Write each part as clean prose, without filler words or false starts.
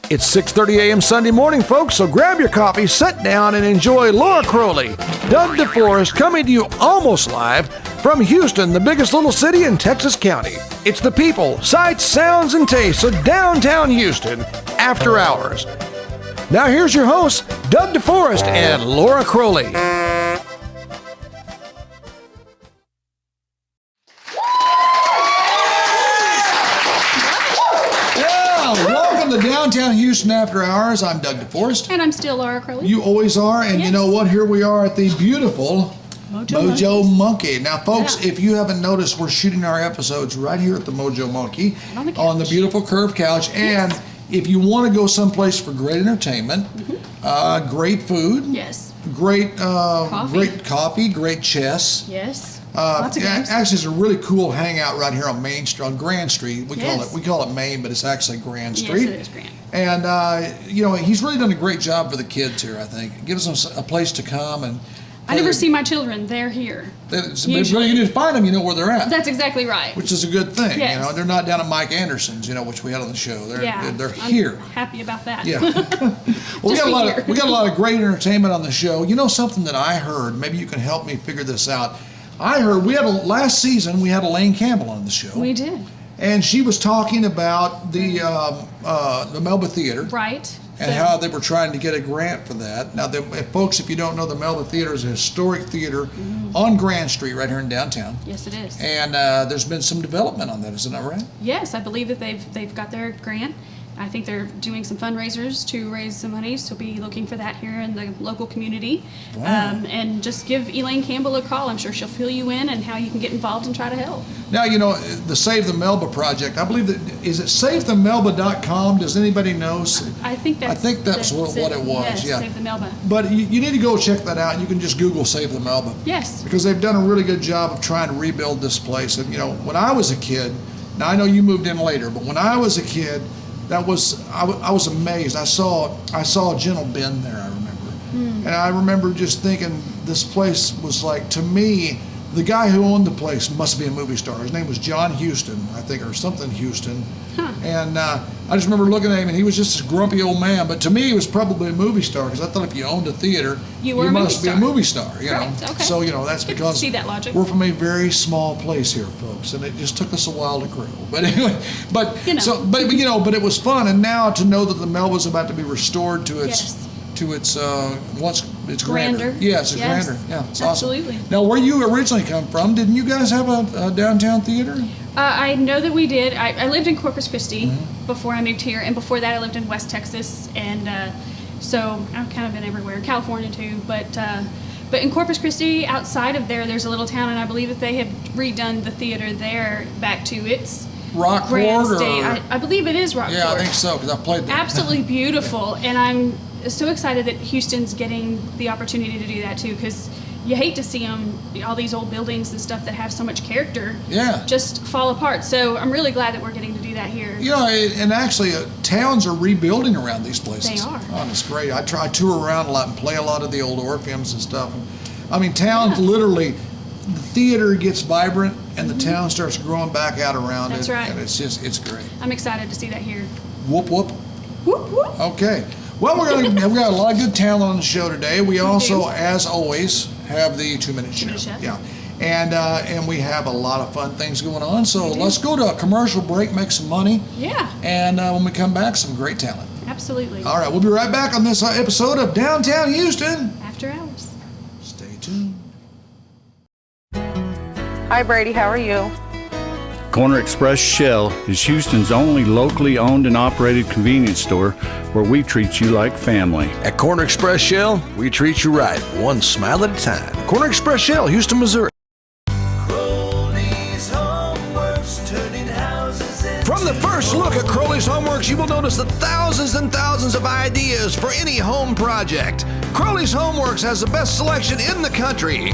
It's 6:30 a.m. Sunday morning, folks, so grab your coffee, sit down, and enjoy Laura Crowley, Doug DeForest, coming to you almost live from Houston, the biggest little city in Texas County. It's the people, sights, sounds, and tastes of downtown Houston after hours. Now here's your hosts, Doug DeForest and Laura Crowley. Downtown Houston After Hours. I'm Doug DeForest. And I'm still Laura Crowley. You always are, and yes. You know what? Here we are at the beautiful Mojo Monkey. Now, folks, if you haven't noticed, we're shooting our episodes right here at the Mojo Monkey on the beautiful curved couch. And if you want to go someplace for great entertainment, great food, great coffee, great chess. Yes. Actually, it's a really cool hangout right here on Main Street, on Grand Street. We call it Main, but it's actually Grand Street. Yes, it is Grand. And he's really done a great job for the kids here. I think it gives them a place to come and. I never see my children. They're here. You need to find them. You know where they're at. That's exactly right. Which is a good thing. Yes. They're not down at Mike Anderson's. Which we had on the show. They're here. I'm happy about that. Yeah. Well, we got a lot of great entertainment on the show. Something that I heard. Maybe you can help me figure this out. I heard last season we had Elaine Campbell on the show. We did. And she was talking about the Melba Theater. Right. And how they were trying to get a grant for that. Now, folks, if you don't know, the Melba Theater is a historic theater on Grand Street right here in downtown. Yes, it is. And there's been some development on that, isn't that right? Yes, I believe that they've got their grant. I think they're doing some fundraisers to raise some money, so be looking for that here in the local community. Wow. And just give Elaine Campbell a call. I'm sure she'll fill you in and how you can get involved and try to help. Now, the Save the Melba project, I believe is it SaveTheMelba.com? Does anybody know? I think that's what it was. Yes, yeah. Save the Melba. But you need to go check that out. You can just Google Save the Melba. Yes. Because they've done a really good job of trying to rebuild this place. And, when I was a kid, now I know you moved in later, but when I was a kid, I was amazed. I saw a gentle bend there, I remember. And I remember just thinking this place was like, to me, the guy who owned the place must be a movie star. His name was John Huston, I think, or something Houston. Huh. And I just remember looking at him, and he was just this grumpy old man. But to me, he was probably a movie star, because I thought if you owned a theater, you must be a movie star. Right. Okay. So that's because see that logic. We're from a very small place here, folks, and it just took us a while to grow. But anyway, but it was fun. And now to know that the Melba's about to be restored to its. To its once it's grander. Yes, it's grander. Yeah, it's absolutely. Awesome. Now, where you originally come from, didn't you guys have a downtown theater? I know that we did. I lived in Corpus Christi before I moved here, and before that I lived in West Texas, and so I've kind of been everywhere, California too. But in Corpus Christi, outside of there's a little town, and I believe that they have redone the theater there back to its grand state. I believe it is Rockport. Yeah, I think so, because I've played there. Absolutely beautiful, and I'm so excited that Houston's getting the opportunity to do that too, because you hate to see all these old buildings and stuff that have so much character just fall apart. So I'm really glad that we're getting to do that here. And actually towns are rebuilding around these places. They are. Oh, it's great. I tour around a lot and play a lot of the old Orpheums and stuff. I mean, towns literally, the theater gets vibrant and the town starts growing back out around it. That's right. And it's great. I'm excited to see that here. Whoop, whoop. Whoop, whoop. Okay. Well, we've got a lot of good talent on the show today. We also, as always, have the 2-minute show. Yeah, and we have a lot of fun things going on. So let's go to a commercial break, make some money. Yeah. And when we come back, some great talent. Absolutely. All right, we'll be right back on this episode of Downtown Houston After Hours. Stay tuned. Hi, Brady. How are you? Corner Express Shell is Houston's only locally owned and operated convenience store where we treat you like family. At Corner Express Shell, we treat you right, one smile at a time. Corner Express Shell, Houston, Missouri. From the first look at Crowley's Homeworks, you will notice the thousands and thousands of ideas for any home project. Crowley's Homeworks has the best selection in the country.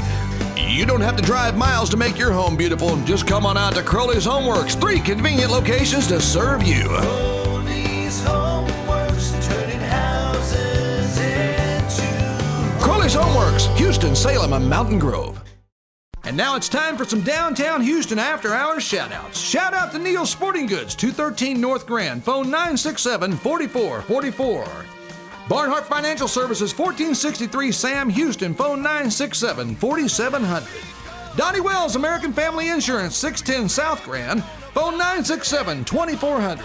You don't have to drive miles to make your home beautiful. Just come on out to Crowley's Homeworks. 3 convenient locations to serve you. Crowley's Homeworks, turning houses into... Crowley's Homeworks, Houston, Salem, and Mountain Grove. And And now it's time for some downtown Houston after-hours shout-outs. Shout out to Neil Sporting Goods, 213 North Grand, phone 967-4444. Barnhart Financial Services, 1463 Sam Houston, phone 967-4700. Donnie Wells American Family Insurance, 610 South Grand, phone 967-2400.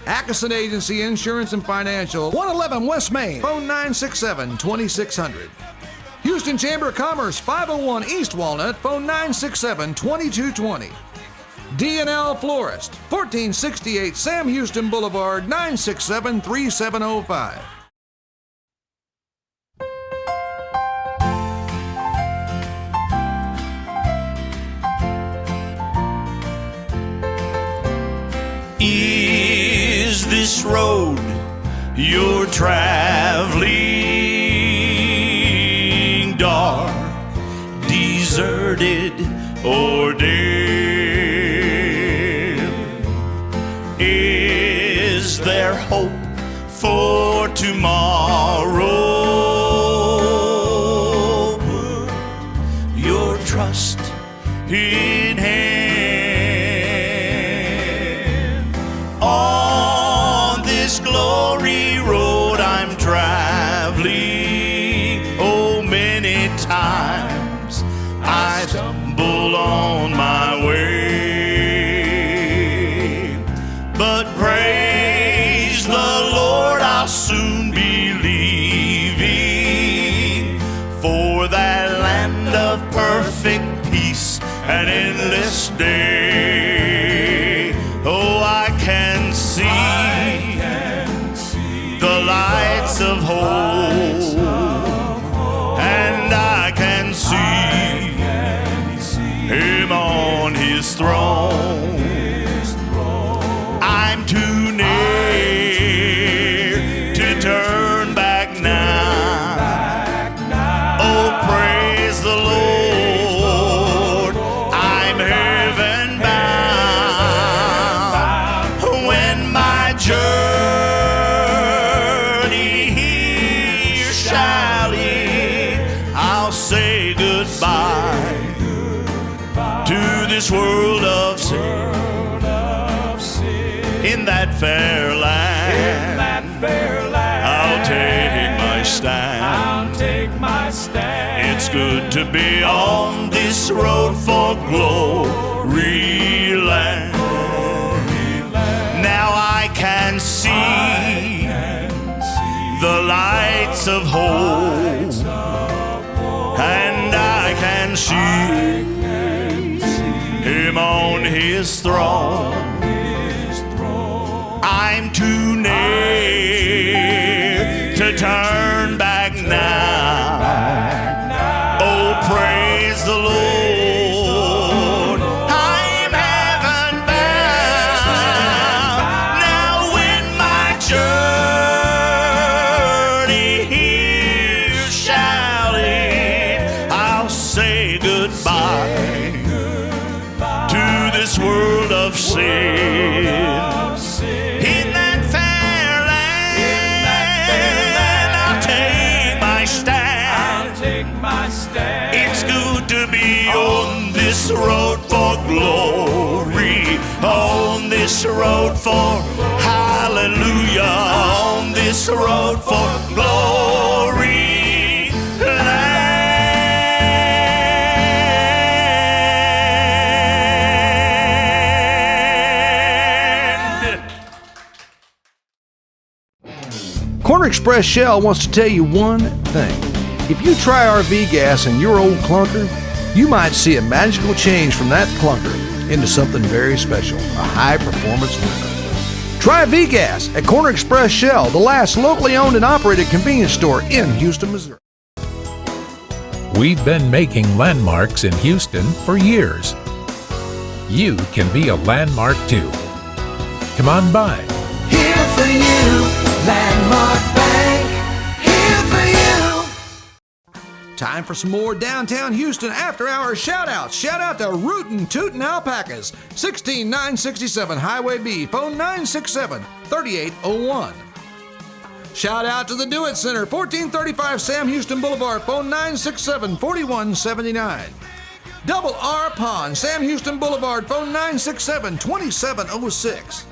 Atkinson Agency Insurance and Financial, 111 West Main, phone 967-2600. Houston Chamber of Commerce, 501 East Walnut, phone 967-2220. D&L Florist, 1468 Sam Houston Boulevard, 967-3705. Is this road you're traveling dark, deserted, or dim? Is there hope for tomorrow? Put your trust in Him. On this glory road I'm traveling, oh, many times I stumble on my way, but praise the Lord, I'll soon be leaving for that land of perfect peace and endless day. Oh, I can see the lights of hope, and I can see Him on His throne. I'm too near to turn back now. Oh, praise the Lord, I'm heaven bound. When my journey here shall end, I'll say goodbye to this world of sin. In that fair land, I'll take my stand. It's good to be on this road for glory land. Now I can see the lights of hope, and I can see Him on His throne. I'm too near to turn back now. Oh, praise the Lord, I'm heaven bound. Now when my journey here shall end, I'll say goodbye to this world of sin. In that fair land, I'll take my stand. It's good to be on this road for glory, on this road for hallelujah, on this road for glory land. Corner Express Shell wants to tell you one thing. If you try RV gas in your old clunker, you might see a magical change from that clunker into something very special, a high-performance winner. Try V-Gas at Corner Express Shell, the last locally owned and operated convenience store in Houston, Missouri. We've been making landmarks in Houston for years. You can be a landmark too. Come on by. Here for you, Landmark Bank. Here for you. Time for some more downtown Houston after-hours shout-outs. Shout out to Rootin' Tootin' Alpacas, 16967 Highway B, phone 967-3801. Shout out to the Do It Center, 1435 Sam Houston Boulevard, phone 967-4179. Double R Pond, Sam Houston Boulevard, phone 967-2706.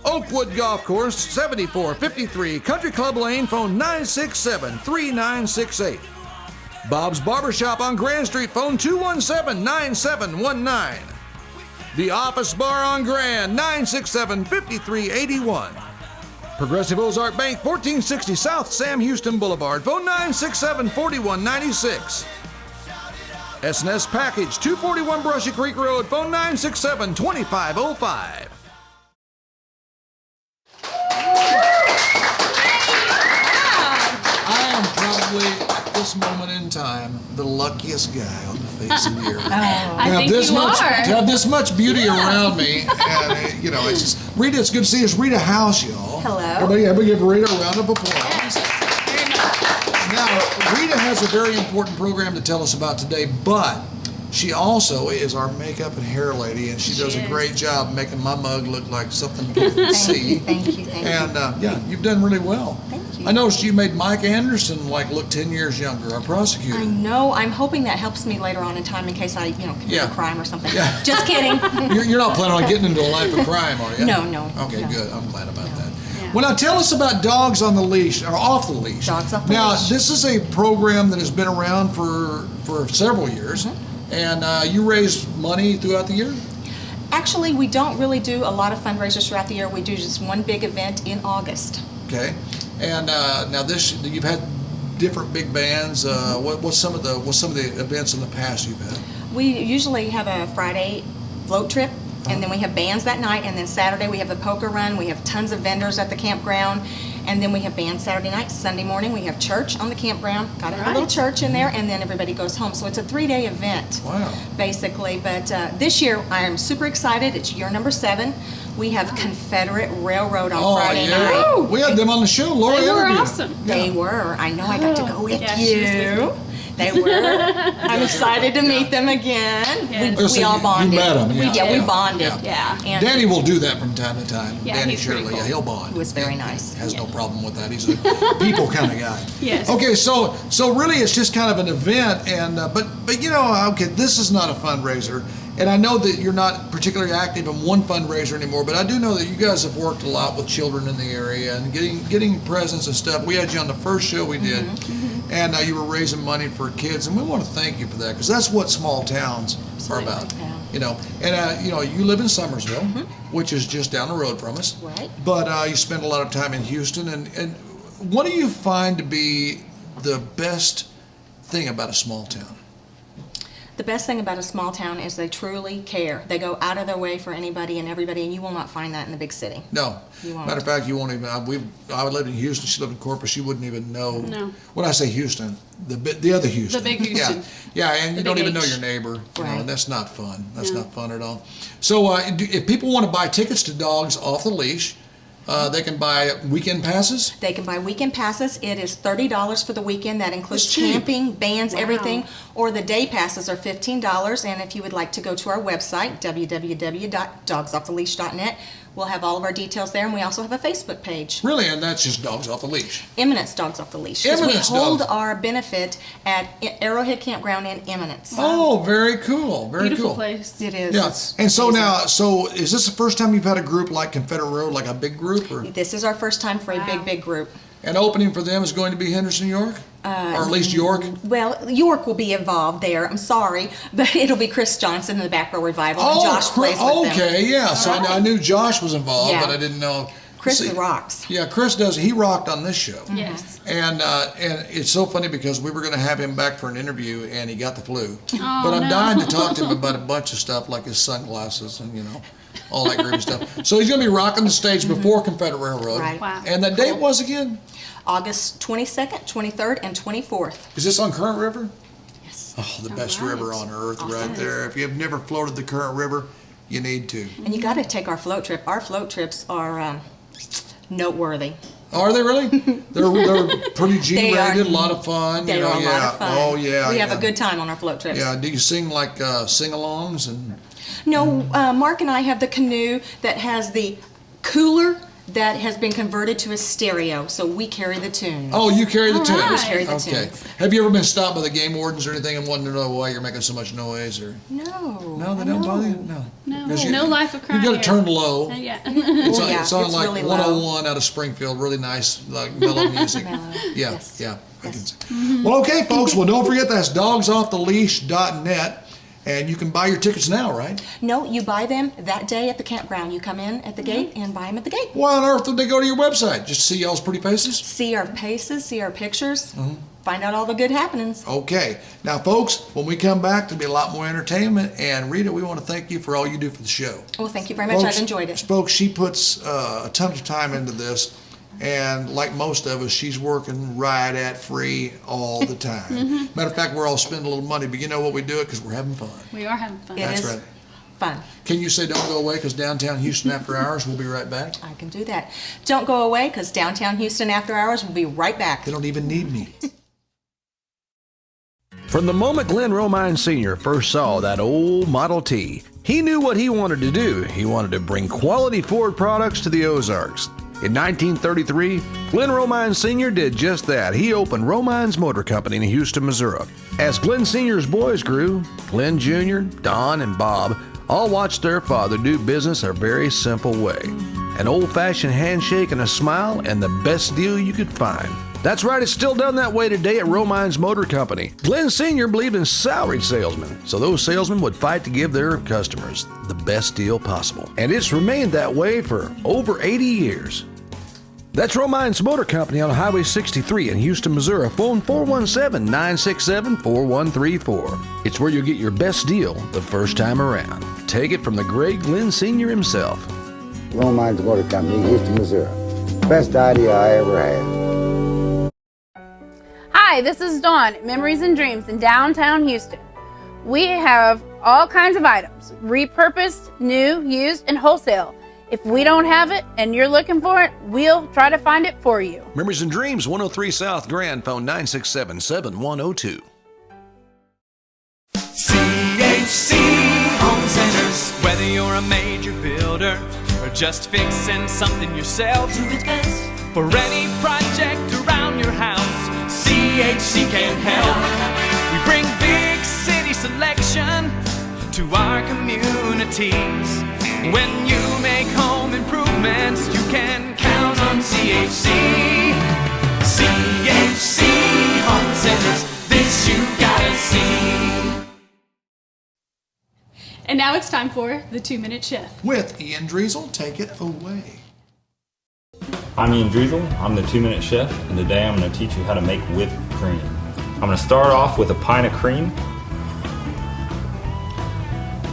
Oakwood Golf Course, 7453 Country Club Lane, phone 967-3968. Bob's Barbershop on Grand Street, phone 217-9719. The Office Bar on Grand, 967-5381. Progressive Ozark Bank, 1460 South Sam Houston Boulevard, phone 967-4196. S&S Package, 241 Brushy Creek Road, phone 967-2505. I am probably, at this moment in time, the luckiest guy on the face of the earth. I think you To are. have this much beauty around me, and it's just Rita. It's good to see you. It's Rita House, y'all. Hello. Everybody give Rita a round of applause. Now, Rita has a very important program to tell us about today, but she also is our makeup and hair lady, and she does a great job making my mug look like something people can see. Thank you. And you've done really well. Thank you. I noticed you made Mike Anderson look 10 years younger, our prosecutor. I know. I'm hoping that helps me later on in time in case I, commit a crime or something. Yeah. Just kidding. You're not planning on getting into a life of crime, are you? No. Okay, No. good. I'm glad about that. Yeah. Well, now tell us about Dogs on the Leash, or Off the Leash. Dogs Off the now, Leash. this is a program that has been around for several years, and you raise money throughout the year? Actually, we don't really do a lot of fundraisers throughout the year. We do just one big event in August. Okay. And now you've had different big bands. What's some of the events in the past you've had? We usually have a Friday float trip, and then we have bands that night, and then Saturday we have the poker run. We have tons of vendors at the campground, and then we have bands Saturday night. Sunday morning we have church on the campground. Got to have a little church in there, and then everybody goes home. So it's a 3-day event, Wow. basically. But this year I am super excited. It's year number 7. We have Confederate Railroad on Friday night. We had them on the show. Laura They were interviewed them. awesome. They were. I know. I got to go with Yeah, she was with you. They were. I'm excited to meet them again. Yes. We all bonded. You met them, yeah. We bonded. Yeah. And Danny will do that from time to time. Yeah, Danny he's pretty Shirley, cool. yeah, he'll bond. He was very nice. Has no problem with that. He's a people kind of guy. Yes. Okay, so really, it's just kind of an event, and but this is not a fundraiser, and I know that you're not particularly active in one fundraiser anymore, but I do know that you guys have worked a lot with children in the area and getting presents and stuff. We had you on the first show we did, and you were raising money for kids, and we want to thank you for that because that's what small towns are about. Yeah. And you live in Summersville, which is just down the road from us. Right. But you spend a lot of time in Houston, and what do you find to be the best thing about a small town? The best thing about a small town is they truly care. They go out of their way for anybody and everybody, and you will not find that in the big city. No. You won't. Matter of fact, you won't even. I lived in Houston. She lived in Corpus. You wouldn't even know. No. When I say Houston, the other Houston. The big Houston. Yeah, and you The don't big even know H. your neighbor. Right. And that's not fun. That's No. not fun at all. So if people want to buy tickets to Dogs Off the Leash, they can buy weekend passes. They can buy weekend passes. It is $30 for the weekend. That includes That's cheap. camping, bands, Wow. everything. Or the day passes are $15. And if you would like to go to our website, www.dogsofftheleash.net, we'll have all of our details there. And we also have a Facebook page, Really, and that's just Dogs Off the Leash. Eminence Dogs Off the Leash. 'Cause Eminence we hold Dogs. our benefit at Arrowhead Campground in Eminence. Oh, very cool. Very Beautiful cool. place. It is. Yeah, It's and so amazing. now, is this the first time you've had a group like Confederate Road, like a big group, or This is our first time for a big group. an opening for them is going to be Henderson, York, or at least York? Well, York will be involved there. I'm sorry, but it'll be Chris Johnson in the Back Row Revival, and Josh plays with them. okay, yeah. So I knew Josh was involved, Yeah. but I didn't know. Chris See, rocks. Yeah, Chris does. He rocked on this show. Yes. And it's so funny because we were going to have him back for an interview, and he got the flu. Oh, but I'm no. dying to talk to him about a bunch of stuff like his sunglasses and all that groovy stuff. So he's going to be rocking the stage before Confederate Railroad. Right. Wow. And the date was again? August 22nd, 23rd, and 24th. Is this on Current River? Yes. Oh, the best right. river on earth Awesome. right there. If you've never floated the Current River, you need to. And you got to take our float trip. Our float trips are noteworthy. Are they really? They're pretty They are- G-rated, a lot of fun. They are a lot of fun. Oh, yeah. We have yeah. a good time on our float trips. Yeah, do you sing like sing-alongs and... No, Mark and I have the canoe that has the cooler that has been converted to a stereo, so we carry the tunes. Oh, you carry the All tunes. right. We carry the Okay. tunes. Have you ever been stopped by the game wardens or anything and wanted to know why you're making so much noise? Or No. they don't bother you? No. No, 'Cause no life of crime You got to here. turn low. Yeah. It's on, Yeah, it's on it's like really low. 101 out of Springfield. Really nice, like mellow music. Mellow. Yeah, Yes. yeah. I can Yes. see. Well, okay, folks. Well, don't forget that's dogsofftheleash.net. And you can buy your tickets now, right? No, you buy them that day at the campground. You come in at the gate and buy them at the gate. Why on earth would they go to your website? Just to see y'all's pretty faces? See our paces, see our pictures, Mm-hmm. find out all the good happenings. Okay. Now, folks, when we come back, there'll be a lot more entertainment. And Rita, we want to thank you for all you do for the show. Well, thank you very much. I've enjoyed it. Folks, she puts a ton of time into this. And like most of us, she's working right at free all the time. Matter of fact, we're all spending a little money, but you know what? We do it because we're having fun. We are having fun. It That's is right. fun. Can you say don't go away because downtown Houston after hours? We'll be right back. I can do that. Don't go away because downtown Houston after hours will be right back. They don't even need me. From the moment Glenn Romine Sr. first saw that old Model T, he knew what he wanted to do. He wanted to bring quality Ford products to the Ozarks. In 1933, Glenn Romine Sr. did just that. He opened Romine's Motor Company in Houston, Missouri. As Glenn Sr.'s boys grew, Glenn Jr., Don, and Bob all watched their father do business a very simple way. An old-fashioned handshake and a smile, and the best deal you could find. That's right, it's still done that way today at Romine's Motor Company. Glenn Sr. believed in salaried salesmen, so those salesmen would fight to give their customers the best deal possible. And it's remained that way for over 80 years. That's Romine's Motor Company on Highway 63 in Houston, Missouri. Phone 417-967-4134. It's where you'll get your best deal the first time around. Take it from the great Glenn Sr. himself. Romine's Motor Company, Houston, Missouri. Best idea I ever had. Hi, this is Dawn at Memories and Dreams in downtown Houston. We have all kinds of items, repurposed, new, used, and wholesale. If we don't have it and you're looking for it, we'll try to find it for you. Memories and Dreams, 103 South Grand, phone 967-7102. CHC Home Centers. Whether you're a major builder or just fixing something yourself, do it best. For any project around your house, CHC can help. We bring big city selection to our communities. When you make home improvements, you can count on CHC. CHC Home Centers, this you gotta see. And now it's time for the 2-Minute Chef. With Ian Driesel, take it away. I'm Ian Driesel, I'm the 2-Minute Chef, and today I'm going to teach you how to make whipped cream. I'm going to start off with a pint of cream.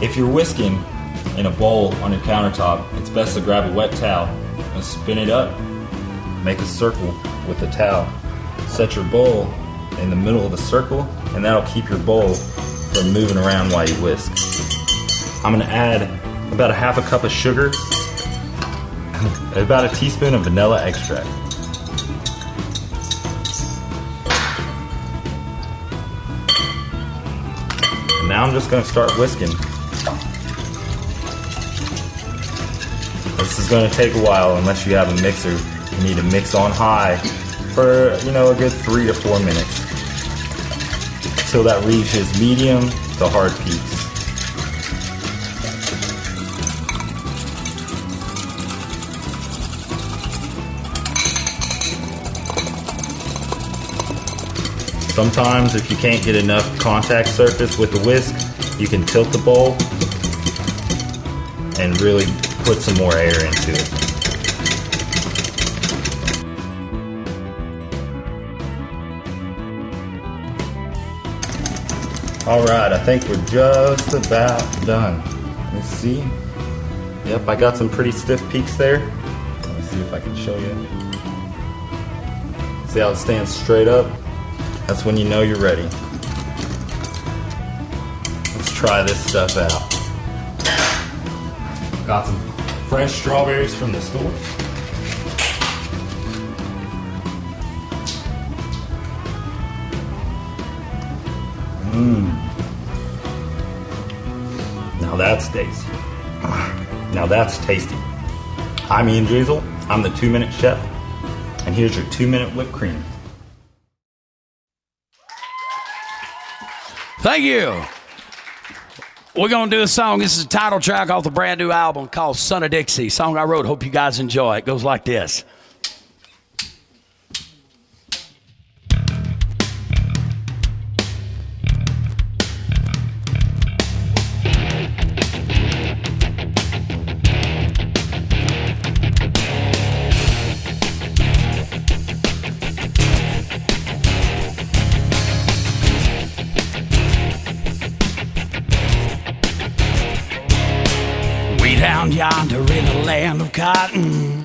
If you're whisking in a bowl on your countertop, it's best to grab a wet towel and spin it up. Make a circle with the towel. Set your bowl in the middle of the circle, and that'll keep your bowl from moving around while you whisk. I'm going to add about a half a cup of sugar, about a teaspoon of vanilla extract. And now I'm just going to start whisking. This is going to take a while unless you have a mixer. You need to mix on high for, a good 3 to 4 minutes until that reaches medium to hard peaks. Sometimes if you can't get enough contact surface with the whisk, you can tilt the bowl and really put some more air into it. Alright, I think we're just about done. Let's see. Yep, I got some pretty stiff peaks there. Let me see if I can show you. See how it stands straight up? That's when you know you're ready. Let's try this stuff out. Got some fresh strawberries from the store. Now that's tasty. I'm Ian Driesel, I'm the 2-minute chef, and here's your 2-minute whipped cream. Thank you. We're going to do a song. This is a title track off the brand new album called Son of Dixie. Song I wrote. Hope you guys enjoy. It goes like this. Down yonder in the land of cotton,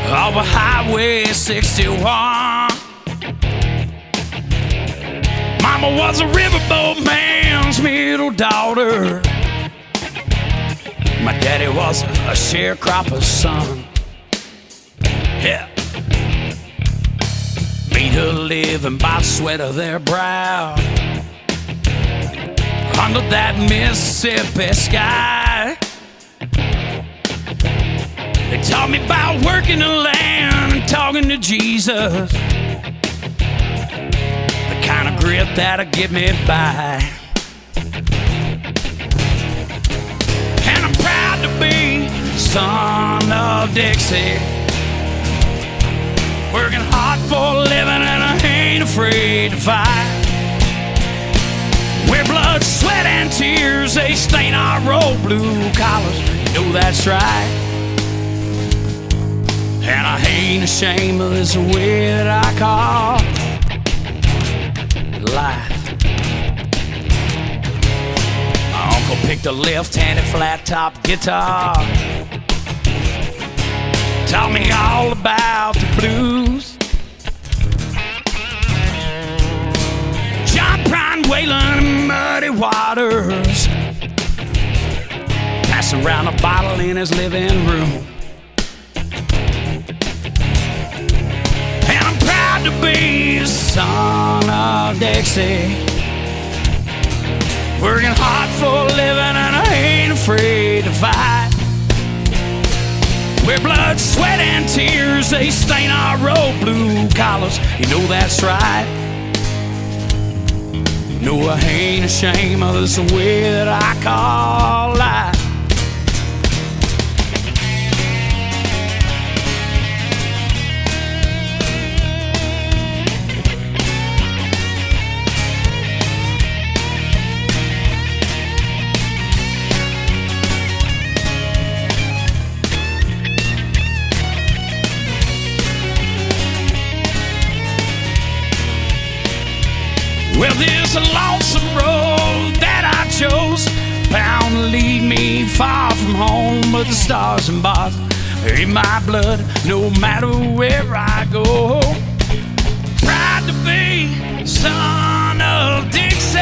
over Highway 61, Mama was a riverboat man's middle daughter. My daddy was a sharecropper's son. Yeah, made a living by the sweat of their brow. Under that Mississippi sky, they taught me about working the land and talking to Jesus, the kind of grit that'll get me by. And I'm proud to be son of Dixie, working hard for a living and I ain't afraid to fight. Where blood, sweat, and tears, they stain our old blue collars. You know that's right. And I ain't ashamed of this way that I call life. My uncle picked a left-handed flat-top guitar, taught me all about the blues. John Prine, Waylon, and Muddy Waters, passing around a bottle in his living room. And I'm proud to be the son of Dixie, working hard for a living and I ain't afraid to fight. Where blood, sweat, and tears, they stain our old blue collars. You know that's right. No, I ain't ashamed of this way that I call life. Well, there's a lonesome road that I chose, bound to lead me far from home, but the stars and bars are in my blood, no matter where I go. Proud to be son of Dixie,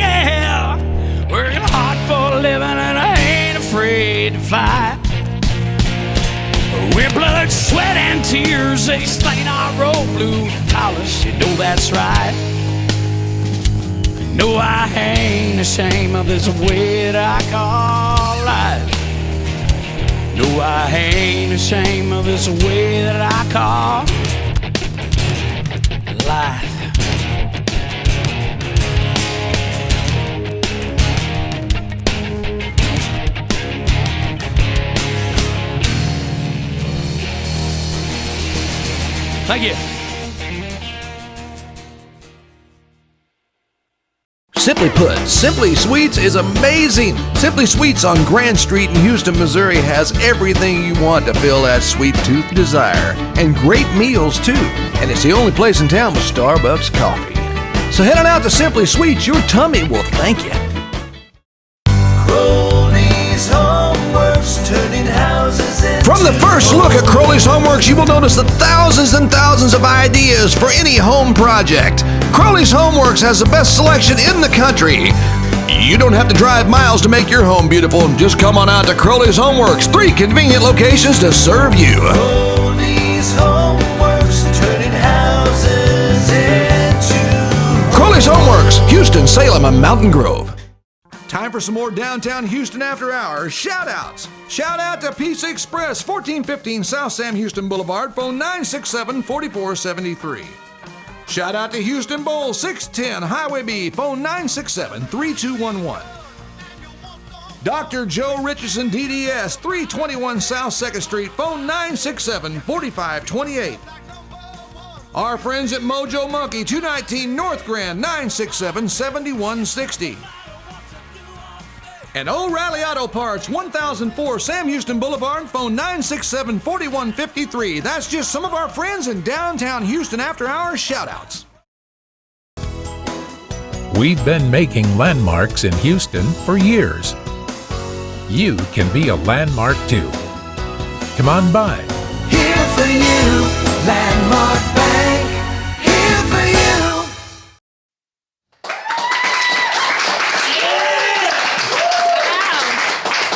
yeah, working hard for a living and I ain't afraid to fight. Where blood, sweat, and tears, they stain our old blue collars. You know that's right. No, I ain't ashamed of this way that I call life. No, I ain't ashamed of this way that I call life. Thank you. Simply put, Simply Sweets is amazing. Simply Sweets on Grand Street in Houston, Missouri has everything you want to fill that sweet tooth desire. And great meals too. And it's the only place in town with Starbucks coffee. So head on out to Simply Sweets, your tummy will thank you. Crowley's Homeworks, turning houses into From the first look at Crowley's Homeworks, you will notice the thousands and thousands of ideas for any home project. Crowley's Homeworks has the best selection in the country. You don't have to drive miles to make your home beautiful. Just come on out to Crowley's Homeworks, 3 convenient locations to serve you. Crowley's Homeworks, turning houses into Crowley's Homeworks, Houston, Salem, and Mountain Grove. Time for some more Downtown Houston After Hours shout-outs. Shout out to Pizza Express, 1415 South Sam Houston Boulevard, phone 967-4473. Shout out to Houston Bowl, 610 Highway B, phone 967-3211. Dr. Joe Richardson, DDS, 321 South 2nd Street, phone 967-4528. Our friends at Mojo Monkey, 219 North Grand, 967-7160. And O'Reilly Auto Parts, 1004 Sam Houston Boulevard, phone 967-4153. That's just some of our friends in Downtown Houston After Hours shout-outs. We've been making landmarks in Houston for years. You can be a landmark too. Come on by. Here for you, Landmark Bank. Here for you.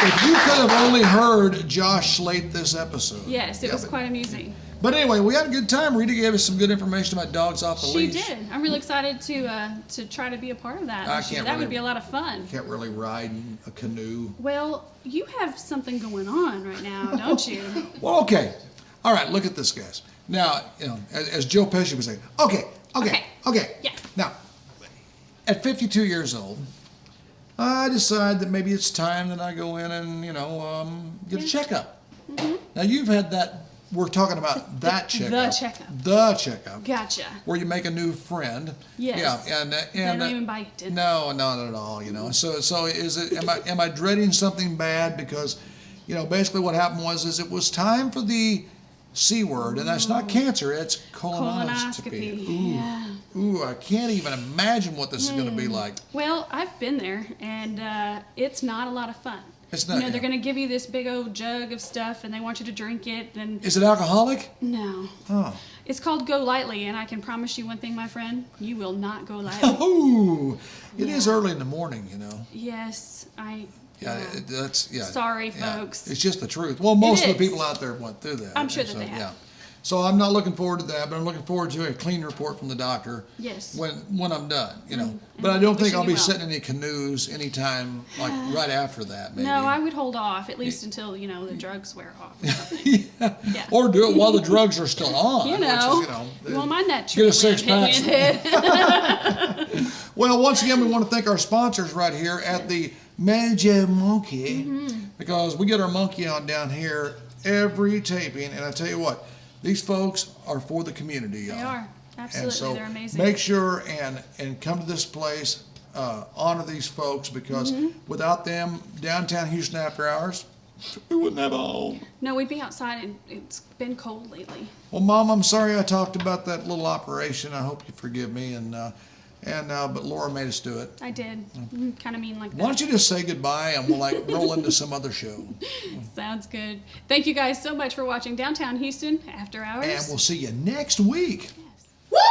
If you could have only heard Josh slate this episode. Yes, it was quite amusing. But anyway, we had a good time. Rita gave us some good information about dogs off the leash. She did. I'm really excited to try to be a part of that. That would be a lot of fun. Can't really ride in a canoe. Well, you have something going on right now, don't you? Well, okay. All right, look at this, guys. Now, you know, as Joe Pesci would say, okay. Yes. Now, at 52 years old, I decide that maybe it's time that I go in and, get a checkup. Mm-hmm. Now, you've had that. We're talking about that checkup. The checkup. Gotcha. Where you make a new friend. Yes. Yeah, and they don't even buy you dinner. No, not at all. So is it? Am I dreading something bad? Because, basically what happened was it was time for the C word, and that's not cancer. It's colonoscopy. Ooh. Yeah. Ooh, I can't even imagine what this is going to be like. Well, I've been there, and it's not a lot of fun. It's not. They're going to give you this big old jug of stuff, and they want you to drink it. And is it alcoholic? No. Oh. It's called Go Lightly, and I can promise you one thing, my friend: you will not go lightly. Ooh, it is early in the morning, Yes, Sorry, folks. It's just the truth. Well, most of the people out there went through that. I'm sure that they have. Yeah. So I'm not looking forward to that, but I'm looking forward to a clean report from the doctor. Yes. When I'm done, But I don't think I'll be sitting in any canoes anytime like right after that. Maybe. No, I would hold off at least until the drugs wear off. Or something. Yeah. Or do it while the drugs are still on. You won't mind that. Get a 6-pack. Well, once again, we want to thank our sponsors right here at the Mojo Monkey, because we get our monkey on down here every taping, and I tell you what. These folks are for the community, y'all. They are. Absolutely. And so they're amazing. make sure and come to this place, honor these folks, because without them, Downtown Houston After Hours, we wouldn't have a home. No, we'd be outside, and it's been cold lately. Well, Mom, I'm sorry I talked about that little operation. I hope you forgive me. But Laura made us do it. I did. Kind of mean like that. Why don't you just say goodbye and we'll roll into some other show. Sounds good. Thank you guys so much for watching Downtown Houston After Hours. And we'll see you next week. Yes.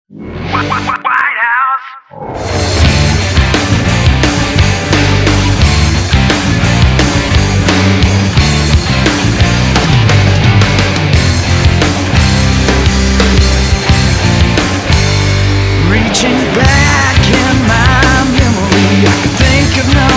White House. Reaching back in my memory, I can think of nothing.